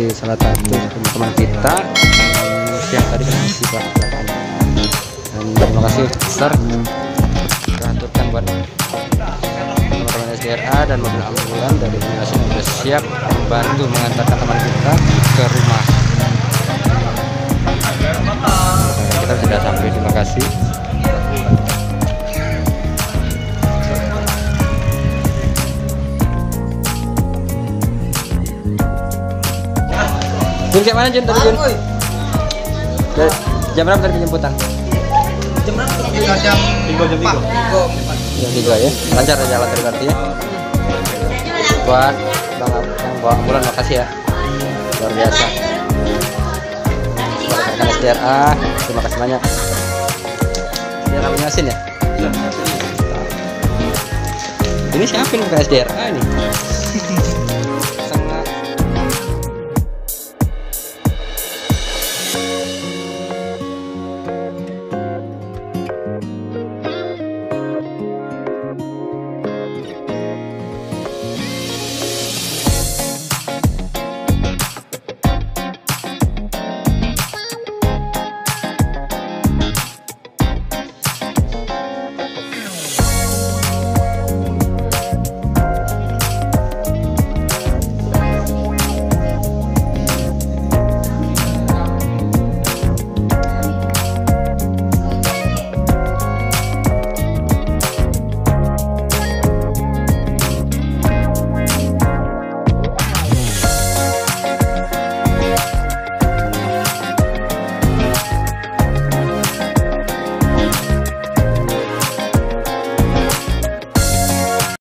di salah satu teman-teman kita siang tadi masih kecelakaan. Dan terima kasih besar teraturkan buat teman-teman SDRA dan mobil ambulan dari Indonesia yang sudah siap membantu mengantarkan teman kita ke rumah. Kita sudah sampai, terima kasih. Jun, kayak mana Jun tadi Jun? Jam berapa tadi penjemputan? Jam berapa? Jam 3 ya. Lancar ya jalan tadi berarti ya. Buat Bang yang bawa ambulan, makasih ya. Luar biasa. Buat rekan SDRA, terima kasih banyak. SDRA Yasin ya? Ini siapin ke SDRA ini.